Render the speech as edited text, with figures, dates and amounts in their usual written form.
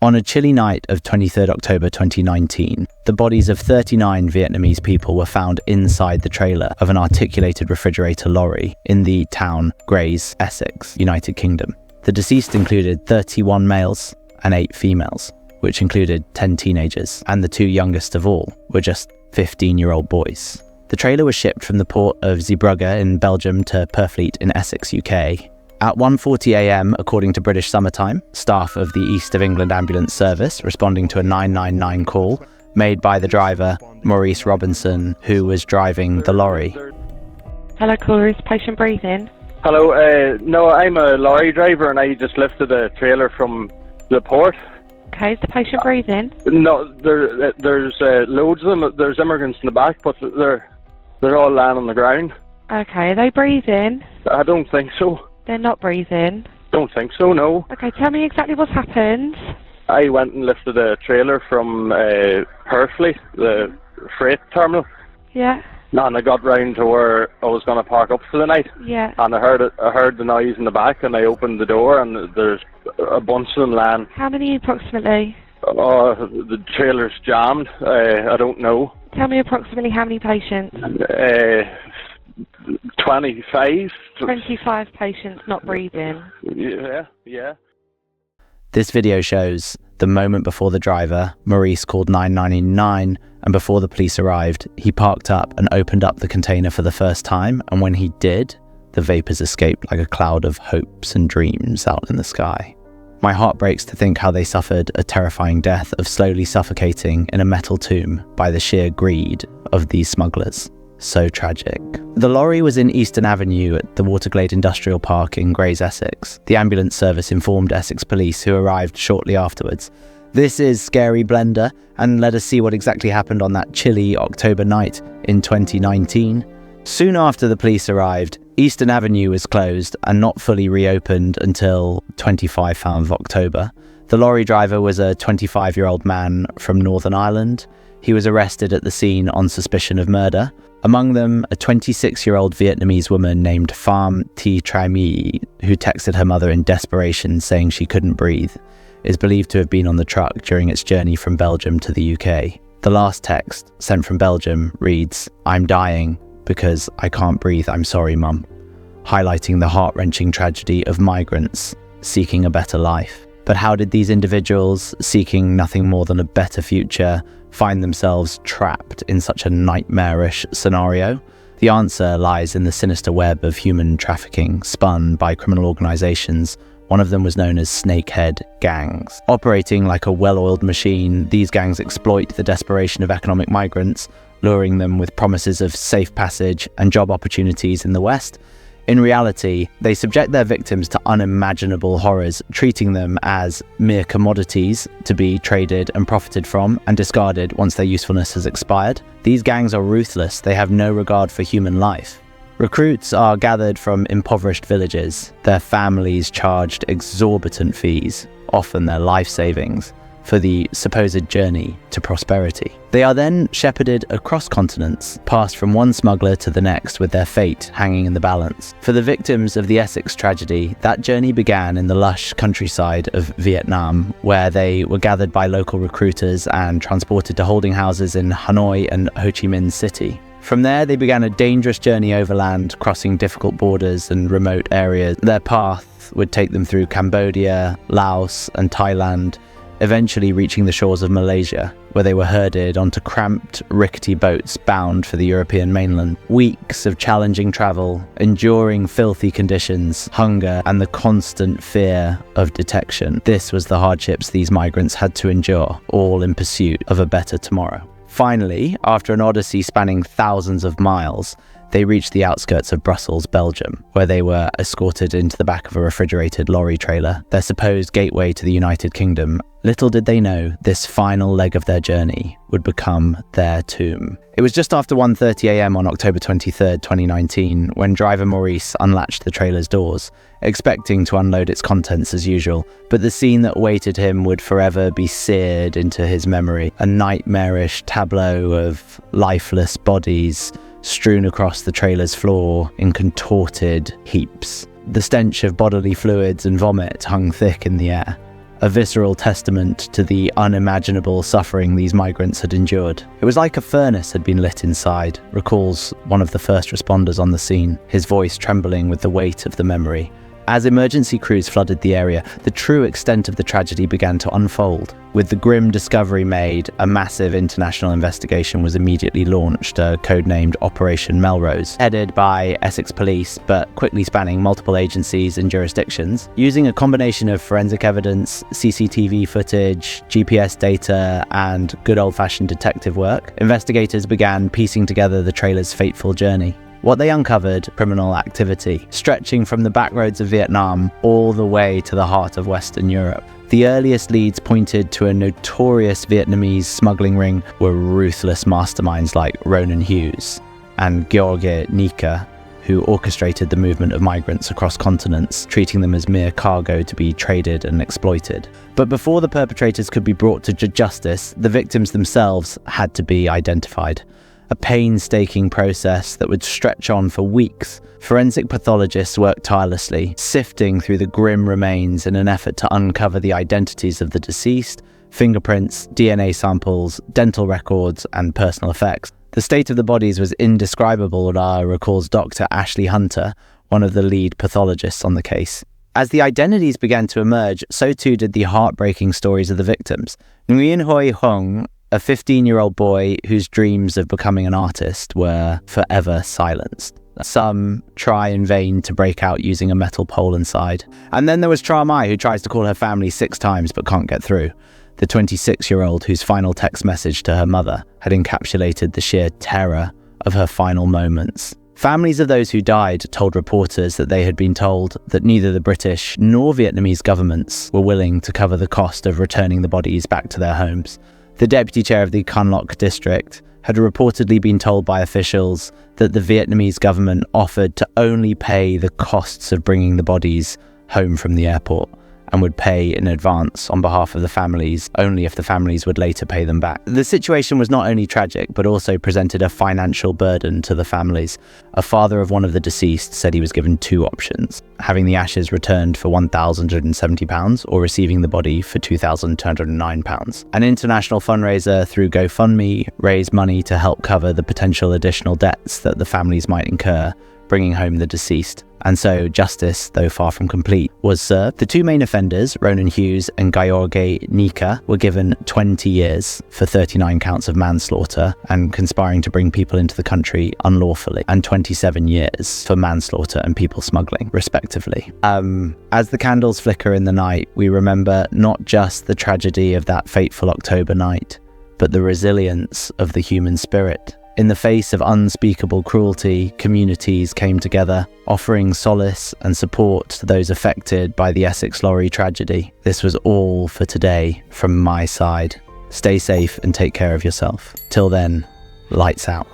On a chilly night of 23rd October 2019, the bodies of 39 Vietnamese people were found inside the trailer of an articulated refrigerator lorry in the town Grays, Essex, United Kingdom. The deceased included 31 males and 8 females, which included 10 teenagers, and the 2 youngest of all were just 15-year-old boys. The trailer was shipped from the port of Zeebrugge in Belgium to Purfleet in Essex, UK. At 1:40 a.m, according to British Summertime, staff of the East of England Ambulance Service, responding to a 999 call made by the driver, Maurice Robinson, who was driving the lorry. Hello, caller, is patient breathing? Hello, no, I'm a lorry driver and I just lifted a trailer from the port. Okay, is the patient breathing? No, there's loads of them. There's immigrants in the back, but they're all lying on the ground. Okay, are they breathing? I don't think so. They're not breathing? Don't think so, no. Okay, tell me exactly what's happened. I went and lifted a trailer from Purfleet, the freight terminal. Yeah. And I got round to where I was going to park up for the night. Yeah. And I heard the noise in the back, and I opened the door, and there's a bunch of them lying. How many approximately? Oh, the trailer's jammed. I don't know. Tell me approximately how many patients? 25. 25 patients not breathing. Yeah. This video shows the moment before the driver, Maurice, called 999, and before the police arrived, he parked up and opened up the container for the first time, and when he did, the vapours escaped like a cloud of hopes and dreams out in the sky. My heart breaks to think how they suffered a terrifying death of slowly suffocating in a metal tomb by the sheer greed of these smugglers. So tragic. The lorry was in Eastern Avenue at the Waterglade Industrial Park in Grays, Essex. The ambulance service informed Essex police, who arrived shortly afterwards. This is Scary Blender, and let us see what exactly happened on that chilly October night in 2019. Soon after the police arrived, Eastern Avenue was closed and not fully reopened until 25th of October. The lorry driver was a 25-year-old man from Northern Ireland. He was arrested at the scene on suspicion of murder. Among them, a 26-year-old Vietnamese woman named Pham Thi Trai Mi, who texted her mother in desperation saying she couldn't breathe, is believed to have been on the truck during its journey from Belgium to the UK. The last text, sent from Belgium, reads, "I'm dying because I can't breathe, I'm sorry, Mum," highlighting the heart-wrenching tragedy of migrants seeking a better life. But how did these individuals, seeking nothing more than a better future, find themselves trapped in such a nightmarish scenario? The answer lies in the sinister web of human trafficking spun by criminal organisations. One of them was known as snakehead gangs. Operating like a well-oiled machine, these gangs exploit the desperation of economic migrants, luring them with promises of safe passage and job opportunities in the West. In reality, they subject their victims to unimaginable horrors, treating them as mere commodities to be traded and profited from and discarded once their usefulness has expired. These gangs are ruthless. They have no regard for human life. Recruits are gathered from impoverished villages, their families charged exorbitant fees, often their life savings, for the supposed journey to prosperity. They are then shepherded across continents, passed from one smuggler to the next with their fate hanging in the balance. For the victims of the Essex tragedy, that journey began in the lush countryside of Vietnam, where they were gathered by local recruiters and transported to holding houses in Hanoi and Ho Chi Minh City. From there, they began a dangerous journey overland, crossing difficult borders and remote areas. Their path would take them through Cambodia, Laos, and Thailand, eventually reaching the shores of Malaysia, where they were herded onto cramped, rickety boats bound for the European mainland. Weeks of challenging travel, enduring filthy conditions, hunger, and the constant fear of detection. This was the hardships these migrants had to endure, all in pursuit of a better tomorrow. Finally, after an odyssey spanning thousands of miles, they reached the outskirts of Brussels, Belgium, where they were escorted into the back of a refrigerated lorry trailer, their supposed gateway to the United Kingdom. Little did they know this final leg of their journey would become their tomb. It was just after 1:30 a.m. on October 23rd, 2019, when driver Maurice unlatched the trailer's doors, expecting to unload its contents as usual, but the scene that awaited him would forever be seared into his memory. A nightmarish tableau of lifeless bodies strewn across the trailer's floor in contorted heaps. The stench of bodily fluids and vomit hung thick in the air. a visceral testament to the unimaginable suffering these migrants had endured. It was like a furnace had been lit inside, recalls one of the first responders on the scene, his voice trembling with the weight of the memory. As emergency crews flooded the area, the true extent of the tragedy began to unfold. With the grim discovery made, a massive international investigation was immediately launched, codenamed Operation Melrose, headed by Essex police, but quickly spanning multiple agencies and jurisdictions. Using a combination of forensic evidence, CCTV footage, GPS data, and good old-fashioned detective work, investigators began piecing together the trailer's fateful journey. What they uncovered, criminal activity, stretching from the backroads of Vietnam all the way to the heart of Western Europe. The earliest leads pointed to a notorious Vietnamese smuggling ring were ruthless masterminds like Ronan Hughes and George Nika, who orchestrated the movement of migrants across continents, treating them as mere cargo to be traded and exploited. But before the perpetrators could be brought to justice, the victims themselves had to be identified. A painstaking process that would stretch on for weeks. Forensic pathologists worked tirelessly, sifting through the grim remains in an effort to uncover the identities of the deceased, fingerprints, DNA samples, dental records, and personal effects. The state of the bodies was indescribable, recalls Dr. Ashley Hunter, one of the lead pathologists on the case. As the identities began to emerge, so too did the heartbreaking stories of the victims. Nguyen Hoi Hong, a 15-year-old boy whose dreams of becoming an artist were forever silenced. Some try in vain to break out using a metal pole inside. And then there was Tra Mai, who tries to call her family 6 times but can't get through. The 26-year-old whose final text message to her mother had encapsulated the sheer terror of her final moments. Families of those who died told reporters that they had been told that neither the British nor Vietnamese governments were willing to cover the cost of returning the bodies back to their homes. The deputy chair of the Con Loc district had reportedly been told by officials that the Vietnamese government offered to only pay the costs of bringing the bodies home from the airport and would pay in advance on behalf of the families only if the families would later pay them back. The situation was not only tragic, but also presented a financial burden to the families. A father of one of the deceased said he was given 2 options: having the ashes returned for £1,170 or receiving the body for £2,209. An international fundraiser through GoFundMe raised money to help cover the potential additional debts that the families might incur bringing home the deceased. And so justice, though far from complete, was served. The 2 main offenders, Ronan Hughes and George Nika, were given 20 years for 39 counts of manslaughter and conspiring to bring people into the country unlawfully, and 27 years for manslaughter and people smuggling, respectively. As the candles flicker in the night, we remember not just the tragedy of that fateful October night, but the resilience of the human spirit. In the face of unspeakable cruelty, communities came together, offering solace and support to those affected by the Essex lorry tragedy. This was all for today from my side. Stay safe and take care of yourself. Till then, lights out.